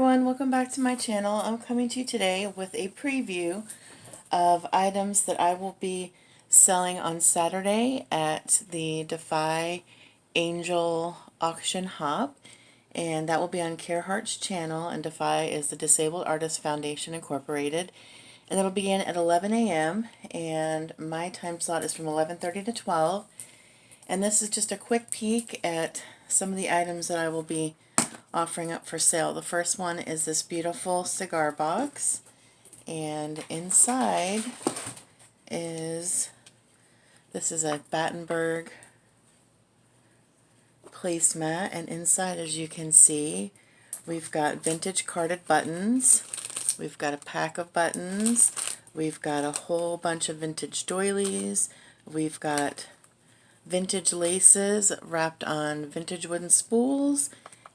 everyone, welcome back to my channel. I'm coming to you today with a preview of items that I will be selling on Saturday at the dAFi Angel Auction Hop, and that will be on Hart's channel, and dAFi is the Disabled Artists Foundation Incorporated, and it'll begin at 11 a.m. and my time slot is from 11:30 to 12, and this is just a quick peek at some of the items that I will be offering up for sale. The first one is this beautiful cigar box, and inside is, this is a Battenberg placemat, and inside, as you can see, we've got vintage carded buttons, we've got a pack of buttons, we've got a whole bunch of vintage doilies, we've got vintage laces wrapped on vintage wooden spools,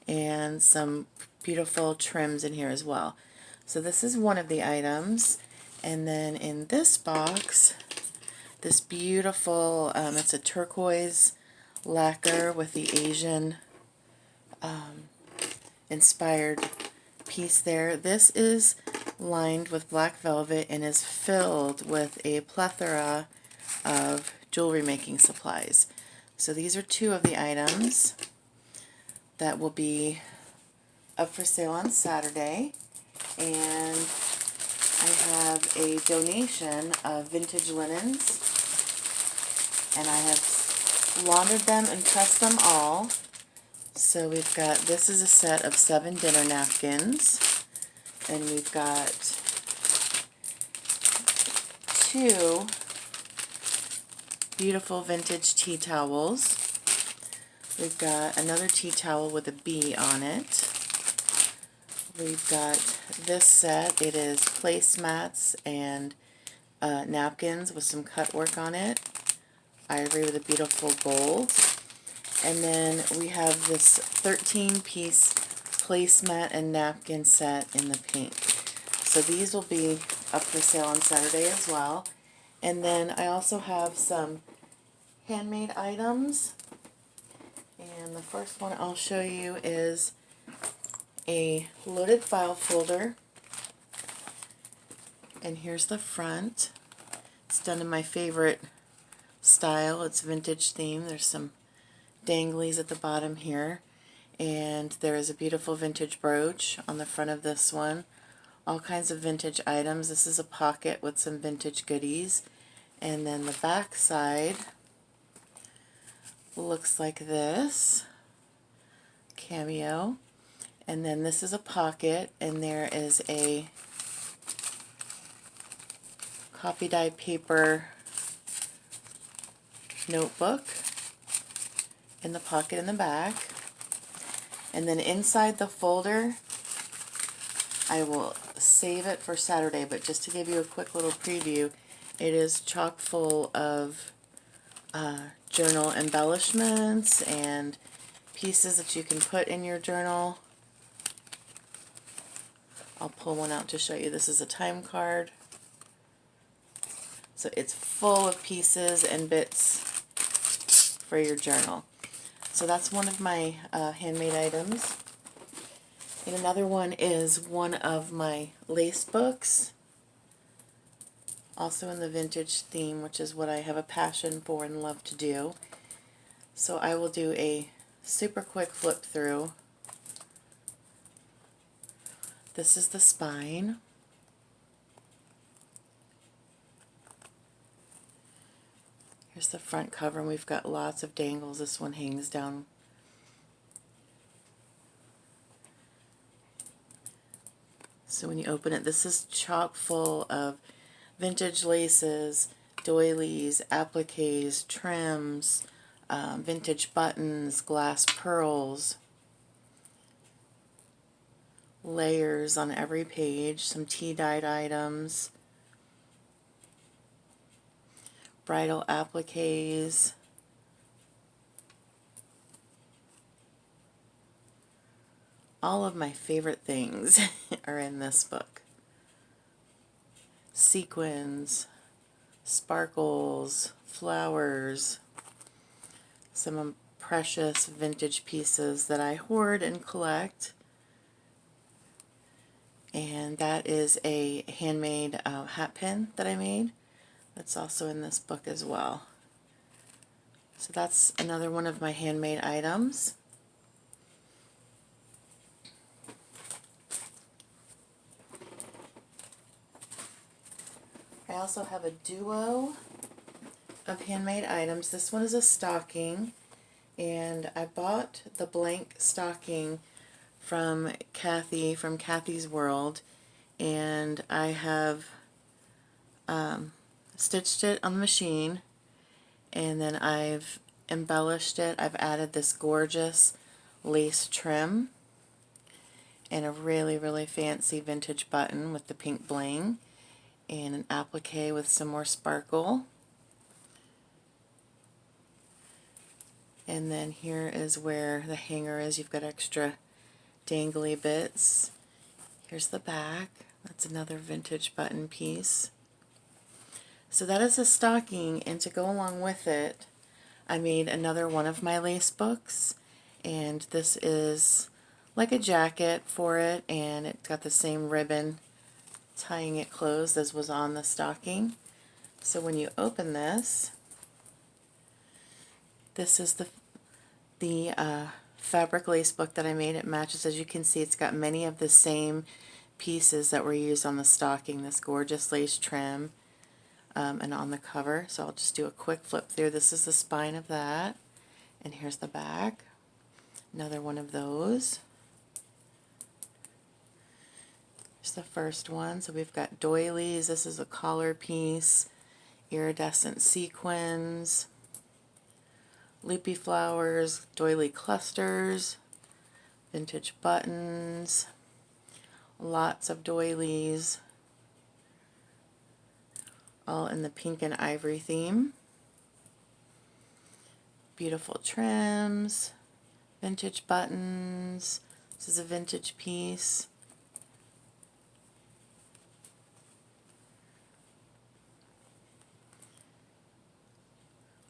and some beautiful trims in here as well. So this is one of the items. And then in this box, this beautiful, it's a turquoise lacquer with the Asian inspired piece there. This is lined with black velvet and is filled with a plethora of jewelry making supplies. So these are two of the items that will be up for sale on Saturday, and I have a donation of vintage linens, and I have laundered them and pressed them all. So we've got, this is a set of 7 dinner napkins, and we've got 2 beautiful vintage tea towels. We've got another tea towel with a bee on it. We've got this set. It is placemats and napkins with some cut work on it. Ivory with a beautiful gold. And then we have this 13-piece placemat and napkin set in the pink. So these will be up for sale on Saturday as well. And then I also have some handmade items. And the first one I'll show you is a loaded file folder. And here's the front. It's done in my favorite style. It's vintage theme. There's some danglies at the bottom here. And there is a beautiful vintage brooch on the front of this one. All kinds of vintage items. This is a pocket with some vintage goodies. And then the back side looks like this, cameo, and then this is a pocket, and there is a copy dyed paper notebook in the pocket in the back. And then inside the folder, I will save it for Saturday, but just to give you a quick little preview, it is chock full of journal embellishments and pieces that you can put in your journal. I'll pull one out to show you. This is a time card. So it's full of pieces and bits for your journal. So that's one of my handmade items. And another one is one of my lace books, also in the vintage theme, which is what I have a passion for and love to do. So I will do a super quick flip through. This is the spine. Here's the front cover, and we've got lots of dangles. This one hangs down. So when you open it, this is chock full of vintage laces, doilies, appliques, trims, vintage buttons, glass pearls, layers on every page, some tea-dyed items, bridal appliques, all of my favorite things are in this book. Sequins, sparkles, flowers, some precious vintage pieces that I hoard and collect. And that is a handmade hat pin that I made. That's also in this book as well. So that's another one of my handmade items. I also have a duo of handmade items. This one is a stocking, and I bought the blank stocking from Kathy, from Kathy's World, and I have stitched it on the machine, and then I've embellished it. I've added this gorgeous lace trim and a really, really fancy vintage button with the pink bling, and an applique with some more sparkle. And then here is where the hanger is. You've got extra dangly bits. Here's the back. That's another vintage button piece. So that is a stocking, and to go along with it, I made another one of my lace books, and this is like a jacket for it, and it's got the same ribbon tying it closed as was on the stocking. So when you open this, this is the fabric lace book that I made. It matches, as you can see, it's got many of the same pieces that were used on the stocking, this gorgeous lace trim, and on the cover. So I'll just do a quick flip through. This is the spine of that, and here's the back. Another one of those. Here's the first one. So we've got doilies. This is a collar piece, iridescent sequins, loopy flowers, doily clusters, vintage buttons, lots of doilies, all in the pink and ivory theme. Beautiful trims, vintage buttons. This is a vintage piece.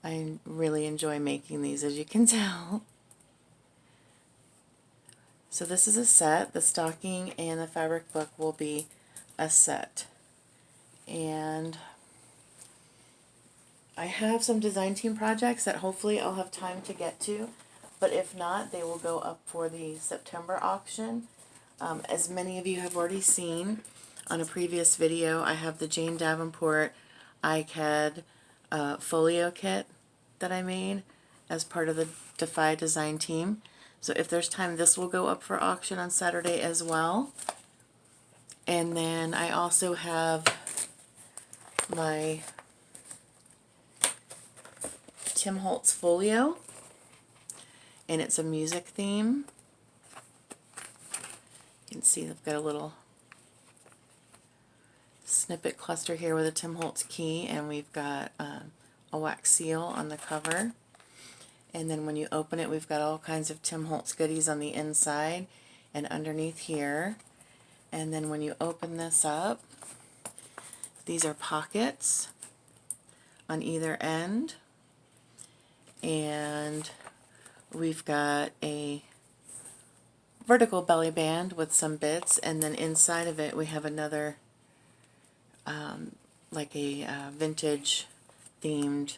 I really enjoy making these, as you can tell. So this is a set. The stocking and the fabric book will be a set. And I have some design team projects that hopefully I'll have time to get to, but if not, they will go up for the September auction. As many of you have already seen on a previous video, I have the Jane Davenport iCAD folio kit that I made as part of the dAFi design team. So if there's time, this will go up for auction on Saturday as well. And then I also have my Tim Holtz folio, and it's a music theme. You can see I've got a little snippet cluster here with a Tim Holtz key, and we've got a wax seal on the cover. And then when you open it, we've got all kinds of Tim Holtz goodies on the inside and underneath here. And then when you open this up, these are pockets on either end. And we've got a vertical belly band with some bits, and then inside of it we have another like a vintage themed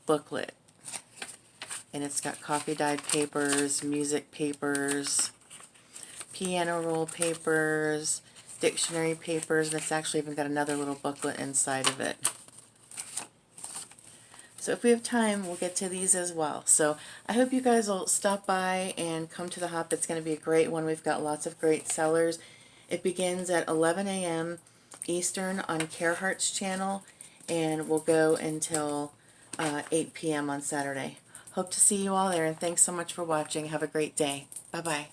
booklet, and it's got coffee dyed papers, music papers, piano roll papers, dictionary papers, and it's actually even got another little booklet inside of it. So if we have time, we'll get to these as well. So I hope you guys will stop by and come to the hop. It's going to be a great one. We've got lots of great sellers. It begins at 11 a.m. Eastern on Hart's channel, and will go until 8 p.m. on Saturday. Hope to see you all there, and thanks so much for watching. Have a great day. Bye-bye.